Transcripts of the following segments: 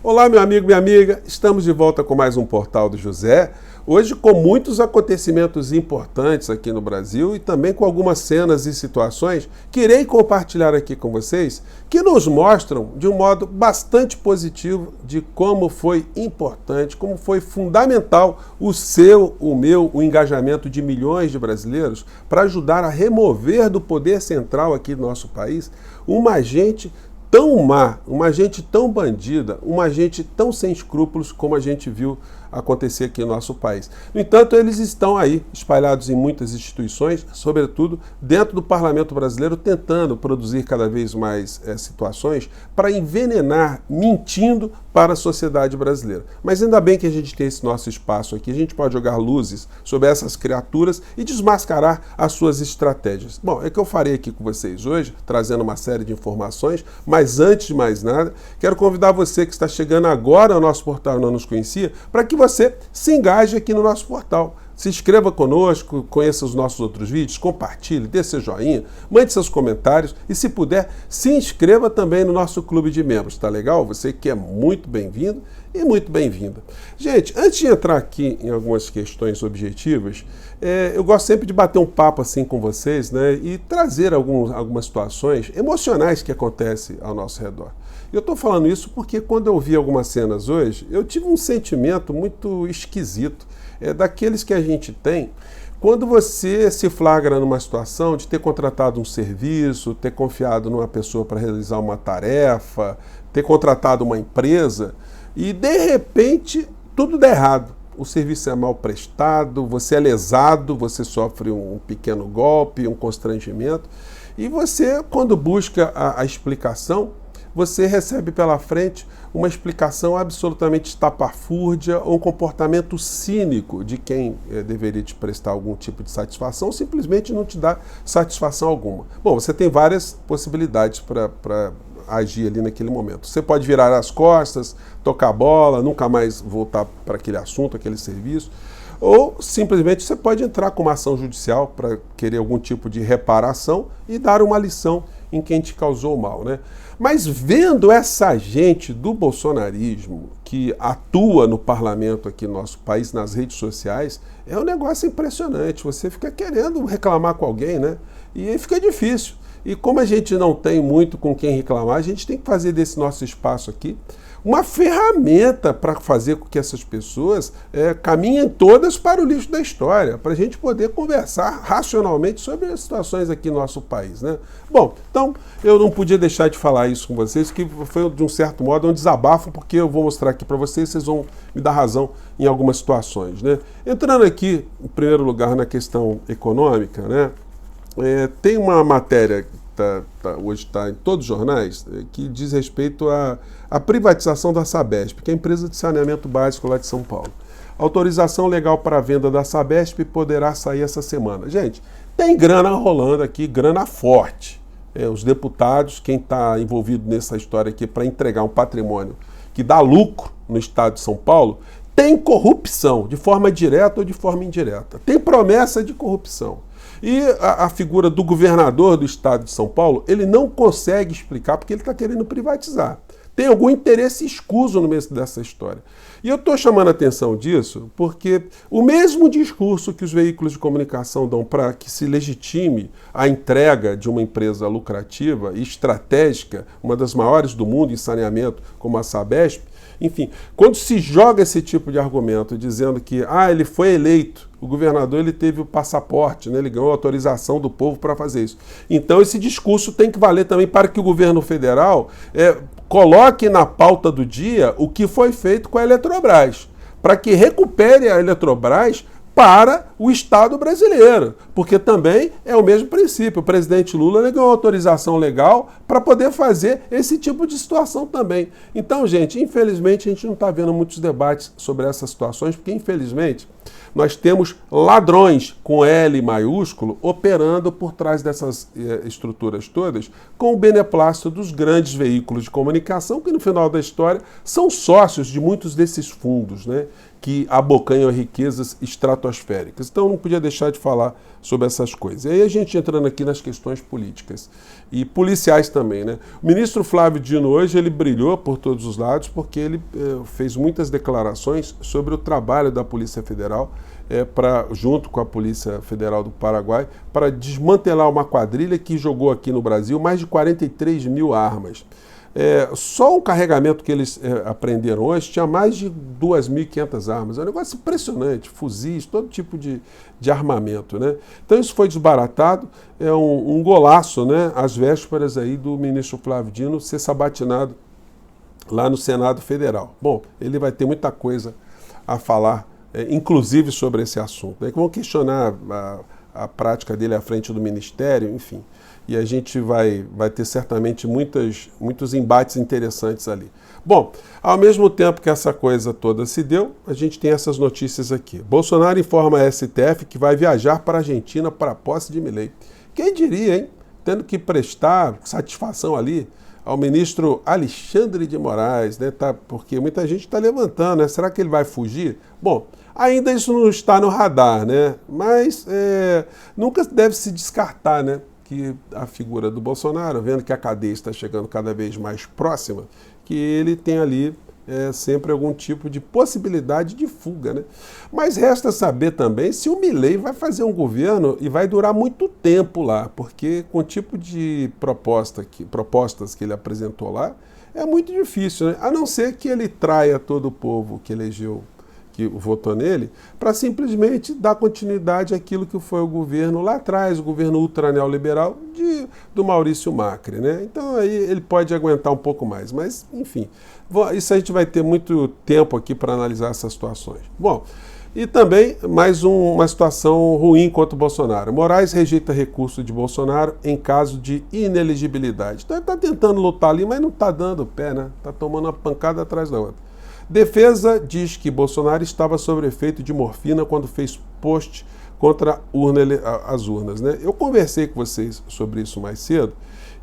Olá, meu amigo, minha amiga, estamos de volta com mais um Portal do José, hoje com muitos acontecimentos importantes aqui no Brasil e também com algumas cenas e situações que irei compartilhar aqui com vocês, que nos mostram de um modo bastante positivo de como foi importante, como foi fundamental o seu, o meu, o engajamento de milhões de brasileiros para ajudar a remover do poder central aqui do nosso país uma gente tão má, uma gente tão bandida, uma gente tão sem escrúpulos como a gente viu acontecer aqui no nosso país. No entanto, eles estão aí espalhados em muitas instituições, sobretudo dentro do Parlamento brasileiro, tentando produzir cada vez mais situações para envenenar, mentindo para a sociedade brasileira. Mas ainda bem que a gente tem esse nosso espaço aqui, a gente pode jogar luzes sobre essas criaturas e desmascarar as suas estratégias. Bom, é o que eu farei aqui com vocês hoje, trazendo uma série de informações, mas antes de mais nada, quero convidar você que está chegando agora ao nosso portal e não nos conhecia, para que você se engaje aqui no nosso portal. Se inscreva conosco, conheça os nossos outros vídeos, compartilhe, dê seu joinha, mande seus comentários e, se puder, se inscreva também no nosso clube de membros, tá legal? Você que é muito bem-vindo e muito bem-vinda. Gente, antes de entrar aqui em algumas questões objetivas, eu gosto sempre de bater um papo assim com vocês, né, e trazer algumas situações emocionais que acontecem ao nosso redor. Eu estou falando isso porque quando eu vi algumas cenas hoje, eu tive um sentimento muito esquisito, daqueles que a gente tem quando você se flagra numa situação de ter contratado um serviço, ter confiado numa pessoa para realizar uma tarefa, ter contratado uma empresa e de repente tudo dá errado. O serviço é mal prestado, você é lesado, você sofre um pequeno golpe, um constrangimento e você, quando busca a explicação, você recebe pela frente uma explicação absolutamente estapafúrdia ou um comportamento cínico de quem deveria te prestar algum tipo de satisfação, simplesmente não te dá satisfação alguma. Bom, você tem várias possibilidades para agir ali naquele momento. Você pode virar as costas, tocar a bola, nunca mais voltar para aquele assunto, aquele serviço, ou simplesmente você pode entrar com uma ação judicial para querer algum tipo de reparação e dar uma lição em quem te causou mal, né? Mas vendo essa gente do bolsonarismo que atua no parlamento aqui no nosso país, nas redes sociais, é um negócio impressionante. Você fica querendo reclamar com alguém, né? E aí fica difícil. E como a gente não tem muito com quem reclamar, a gente tem que fazer desse nosso espaço aqui uma ferramenta para fazer com que essas pessoas caminhem todas para o lixo da história, para a gente poder conversar racionalmente sobre as situações aqui no nosso país, né? Bom, então eu não podia deixar de falar isso com vocês, que foi de um certo modo um desabafo, porque eu vou mostrar aqui para vocês, vocês vão me dar razão em algumas situações, né? Entrando aqui, em primeiro lugar, na questão econômica, né? Tem uma matéria hoje está em todos os jornais, que diz respeito à privatização da Sabesp, que é a empresa de saneamento básico lá de São Paulo. Autorização legal para a venda da Sabesp poderá sair essa semana. Gente, tem grana rolando aqui, grana forte. Os deputados, quem está envolvido nessa história aqui para entregar um patrimônio que dá lucro no estado de São Paulo, tem corrupção, de forma direta ou de forma indireta. Tem promessa de corrupção. E a figura do governador do estado de São Paulo, ele não consegue explicar porque ele está querendo privatizar. Tem algum interesse escuso no meio dessa história. E eu estou chamando a atenção disso porque o mesmo discurso que os veículos de comunicação dão para que se legitime a entrega de uma empresa lucrativa e estratégica, uma das maiores do mundo em saneamento, como a Sabesp, enfim, quando se joga esse tipo de argumento dizendo que ele foi eleito, o governador ele teve o passaporte, né? Ele ganhou a autorização do povo para fazer isso. Então esse discurso tem que valer também para que o governo federal coloque na pauta do dia o que foi feito com a Eletrobras, para que recupere a Eletrobras para o Estado brasileiro, porque também é o mesmo princípio. O presidente Lula ganhou autorização legal para poder fazer esse tipo de situação também. Então, gente, infelizmente a gente não está vendo muitos debates sobre essas situações, porque infelizmente nós temos ladrões com L maiúsculo operando por trás dessas estruturas todas com o beneplácito dos grandes veículos de comunicação que no final da história são sócios de muitos desses fundos, né? que abocanham riquezas estratosféricas. Então não podia deixar de falar sobre essas coisas. E aí a gente entrando aqui nas questões políticas e policiais também, né? O ministro Flávio Dino hoje ele brilhou por todos os lados porque ele fez muitas declarações sobre o trabalho da Polícia Federal junto com a Polícia Federal do Paraguai para desmantelar uma quadrilha que jogou aqui no Brasil mais de 43 mil armas. Só o carregamento que eles apreenderam hoje tinha mais de 2.500 armas. É um negócio impressionante, fuzis, todo tipo de armamento, né? Então isso foi desbaratado, é um golaço, né? Às vésperas aí do ministro Flávio Dino ser sabatinado lá no Senado Federal. Bom, ele vai ter muita coisa a falar, inclusive sobre esse assunto, né? Que vão questionar a prática dele à frente do Ministério, enfim. E a gente vai ter certamente muitos embates interessantes ali. Bom, ao mesmo tempo que essa coisa toda se deu, a gente tem essas notícias aqui. Bolsonaro informa a STF que vai viajar para a Argentina para a posse de Milei. Quem diria, hein? Tendo que prestar satisfação ali ao ministro Alexandre de Moraes, né? Porque muita gente está levantando, né? Será que ele vai fugir? Bom, ainda isso não está no radar, né? Mas nunca deve se descartar, né? Que a figura do Bolsonaro, vendo que a cadeia está chegando cada vez mais próxima, que ele tem ali sempre algum tipo de possibilidade de fuga, né? Mas resta saber também se o Milei vai fazer um governo e vai durar muito tempo lá, porque com o tipo de propostas que ele apresentou lá, é muito difícil, né? A não ser que ele traia todo o povo que elegeu, que votou nele, para simplesmente dar continuidade àquilo que foi o governo lá atrás, o governo ultra-neoliberal do Maurício Macri, né? Então aí ele pode aguentar um pouco mais, mas enfim, isso a gente vai ter muito tempo aqui para analisar essas situações. Bom, e também mais uma situação ruim contra o Bolsonaro. Moraes rejeita recurso de Bolsonaro em caso de inelegibilidade. Então ele está tentando lutar ali, mas não está dando pé, né? Está tomando uma pancada atrás da outra. Defesa diz que Bolsonaro estava sob efeito de morfina quando fez post contra as urnas, né? Eu conversei com vocês sobre isso mais cedo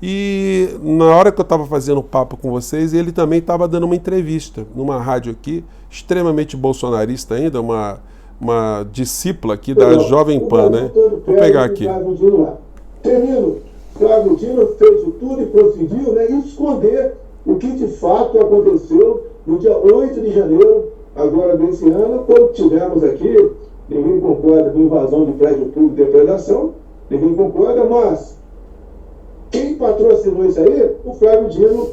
e na hora que eu estava fazendo papo com vocês, ele também estava dando uma entrevista numa rádio aqui, extremamente bolsonarista ainda, uma discípula aqui da Jovem Pan, né? Vou pegar aqui. Termino. Flávio Dino fez o tudo e procediu, né, esconder o que de fato aconteceu no dia 8 de janeiro, agora desse ano, quando tivemos aqui, ninguém concorda com invasão de prédio público e depredação, ninguém concorda, mas quem patrocinou isso aí, o Flávio Dino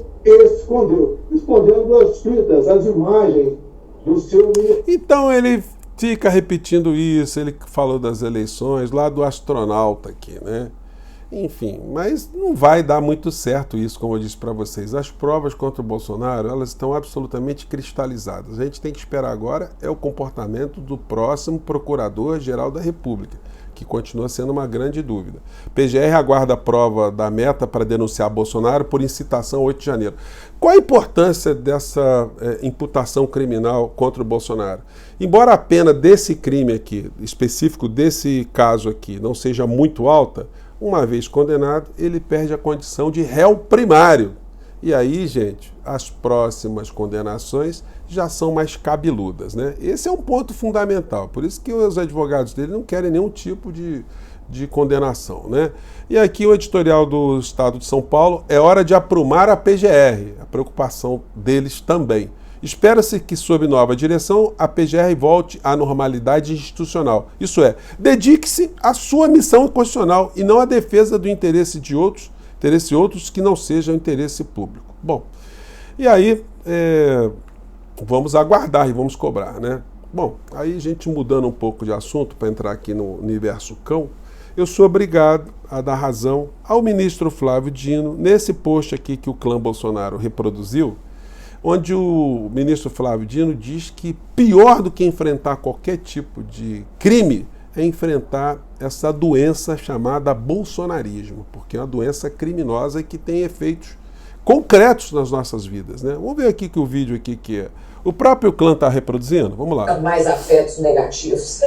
escondendo as fitas, as imagens do seu... Então ele fica repetindo isso, ele falou das eleições, lá do astronauta aqui, né? Enfim, mas não vai dar muito certo isso, como eu disse para vocês. As provas contra o Bolsonaro, elas estão absolutamente cristalizadas. A gente tem que esperar agora o comportamento do próximo Procurador-Geral da República, que continua sendo uma grande dúvida. PGR aguarda a prova da meta para denunciar Bolsonaro por incitação 8 de janeiro. Qual a importância dessa imputação criminal contra o Bolsonaro? Embora a pena desse crime aqui, específico desse caso aqui, não seja muito alta, uma vez condenado, ele perde a condição de réu primário. E aí, gente, as próximas condenações já são mais cabeludas, né? Esse é um ponto fundamental. Por isso que os advogados dele não querem nenhum tipo de condenação, né? E aqui o editorial do Estado de São Paulo: é hora de aprumar a PGR, a preocupação deles também. Espera-se que, sob nova direção, a PGR volte à normalidade institucional. Isso é, dedique-se à sua missão constitucional e não à defesa do interesse de outros que não seja o interesse público. Bom, e aí vamos aguardar e vamos cobrar, né? Bom, aí a gente mudando um pouco de assunto para entrar aqui no universo cão, eu sou obrigado a dar razão ao ministro Flávio Dino nesse post aqui que o clã Bolsonaro reproduziu, onde o ministro Flávio Dino diz que pior do que enfrentar qualquer tipo de crime é enfrentar essa doença chamada bolsonarismo, porque é uma doença criminosa que tem efeitos concretos nas nossas vidas, né? Vamos ver aqui que o vídeo aqui que o próprio clã está reproduzindo. Vamos lá. Mais afetos negativos.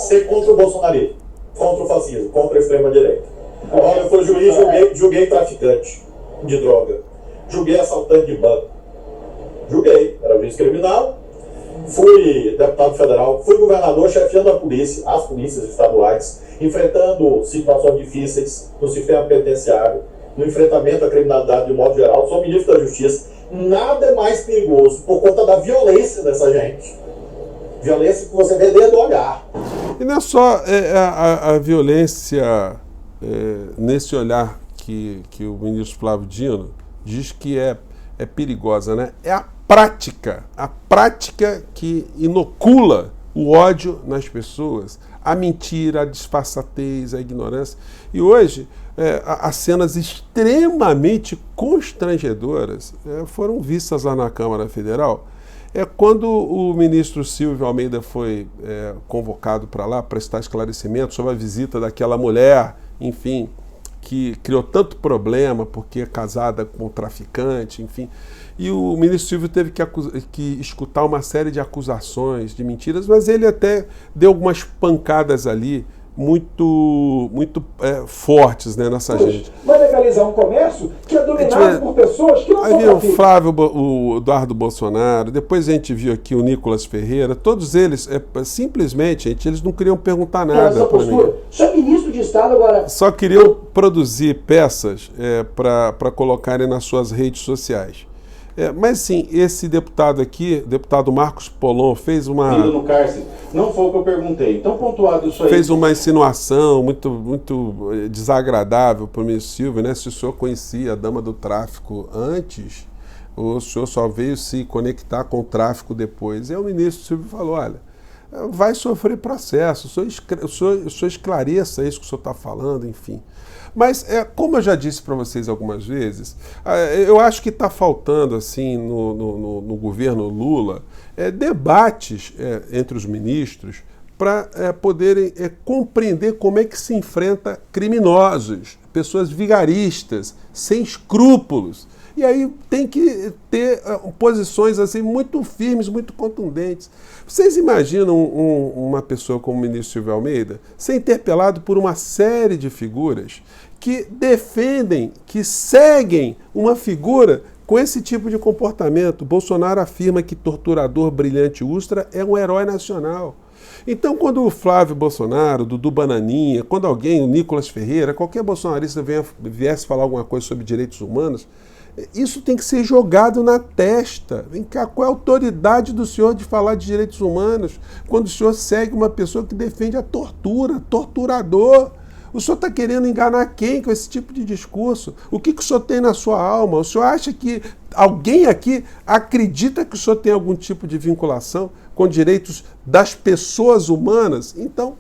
Ser contra o bolsonarismo, contra o fascismo, contra a extrema-direita. Olha, eu fui juiz, julguei traficante de droga, julguei assaltante de banco. Julguei, era juiz criminal, fui deputado federal, fui governador chefiando a polícia, as polícias estaduais, enfrentando situações difíceis no sistema penitenciário, no enfrentamento à criminalidade de um modo geral. Sou ministro da Justiça. Nada é mais perigoso por conta da violência dessa gente. Violência que você vê dentro do olhar. E não é só a violência nesse olhar que o ministro Flávio Dino diz que é perigosa, né? É a prática que inocula o ódio nas pessoas, a mentira, a disfarçatez, a ignorância. E hoje, as cenas extremamente constrangedoras foram vistas lá na Câmara Federal. Quando o ministro Silvio Almeida foi convocado para lá prestar esclarecimento sobre a visita daquela mulher, enfim, que criou tanto problema porque é casada com um traficante, enfim. E o ministro Silvio teve que escutar uma série de acusações, de mentiras, mas ele até deu algumas pancadas ali muito fortes, né, nessa gente. Vai legalizar um comércio que é dominado por pessoas que não são traficantes. O Eduardo Bolsonaro, depois a gente viu aqui o Nicolas Ferreira, todos eles, simplesmente, eles não queriam perguntar nada para mim. Só é ministro de Estado agora. Só queriam produzir peças para colocarem nas suas redes sociais. Mas sim, esse deputado aqui, deputado Marcos Polon, fez uma... no cárcere. Não foi o que eu perguntei. Então, pontuado isso aí... Fez uma insinuação muito desagradável para o ministro Silvio, né? Se o senhor conhecia a dama do tráfico antes, ou o senhor só veio se conectar com o tráfico depois. E aí o ministro Silvio falou, olha, vai sofrer processo, o senhor esclareça isso que o senhor está falando, enfim. Mas, como eu já disse para vocês algumas vezes, eu acho que está faltando, assim, no governo Lula, debates entre os ministros para poderem compreender como é que se enfrenta criminosos, pessoas vigaristas, sem escrúpulos. E aí tem que ter posições assim muito firmes, muito contundentes. Vocês imaginam uma pessoa como o ministro Silvio Almeida ser interpelado por uma série de figuras que defendem, que seguem uma figura com esse tipo de comportamento? Bolsonaro afirma que torturador brilhante Ustra é um herói nacional. Então, quando o Flávio Bolsonaro, Dudu Bananinha, quando alguém, o Nicolas Ferreira, qualquer bolsonarista viesse falar alguma coisa sobre direitos humanos, isso tem que ser jogado na testa. Vem cá, qual é a autoridade do senhor de falar de direitos humanos quando o senhor segue uma pessoa que defende a tortura, torturador? O senhor está querendo enganar quem com esse tipo de discurso? O que o senhor tem na sua alma? O senhor acha que alguém aqui acredita que o senhor tem algum tipo de vinculação com direitos das pessoas humanas? Então,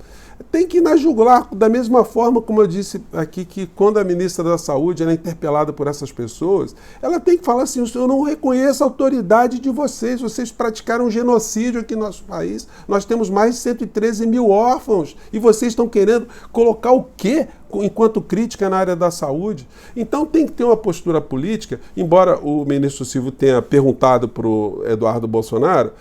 tem que ir na jugular, da mesma forma como eu disse aqui, que quando a ministra da Saúde é interpelada por essas pessoas, ela tem que falar assim, eu não reconheço a autoridade de vocês praticaram um genocídio aqui no nosso país, nós temos mais de 113 mil órfãos, e vocês estão querendo colocar o quê enquanto crítica na área da saúde? Então tem que ter uma postura política, embora o ministro Silvio tenha perguntado para o Eduardo Bolsonaro,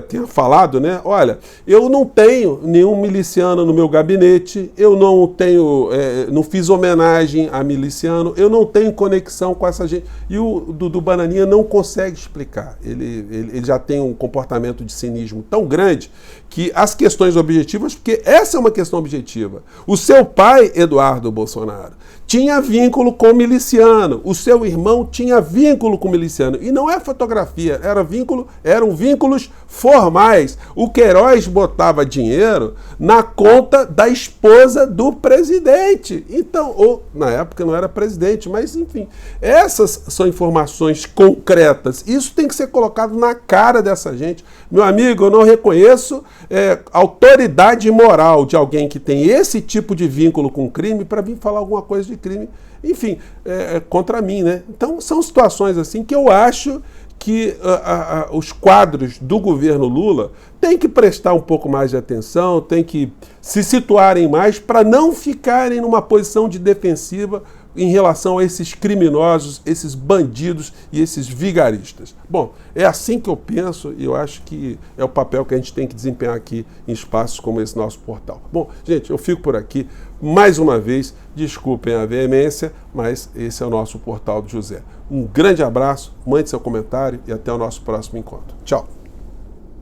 tenha falado, né, olha, eu não tenho nenhum miliciano no meu gabinete, eu não tenho, não fiz homenagem a miliciano, eu não tenho conexão com essa gente. E o Dudu Bananinha não consegue explicar. Ele já tem um comportamento de cinismo tão grande que as questões objetivas, porque essa é uma questão objetiva. O seu pai, Eduardo Bolsonaro, tinha vínculo com o miliciano, o seu irmão tinha vínculo com o miliciano, e não é fotografia, eram vínculos formais. O Queiroz botava dinheiro na conta da esposa do presidente, então, ou na época não era presidente, mas enfim, essas são informações concretas, isso tem que ser colocado na cara dessa gente. Meu amigo, eu não reconheço autoridade moral de alguém que tem esse tipo de vínculo com crime para vir falar alguma coisa de crime, enfim, contra mim, né? Então são situações assim que eu acho que os quadros do governo Lula têm que prestar um pouco mais de atenção, têm que se situarem mais para não ficarem numa posição de defensiva em relação a esses criminosos, esses bandidos e esses vigaristas. Bom, é assim que eu penso e eu acho que é o papel que a gente tem que desempenhar aqui em espaços como esse nosso portal. Bom, gente, eu fico por aqui. Mais uma vez, desculpem a veemência, mas esse é o nosso Portal do José. Um grande abraço, mande seu comentário e até o nosso próximo encontro. Tchau!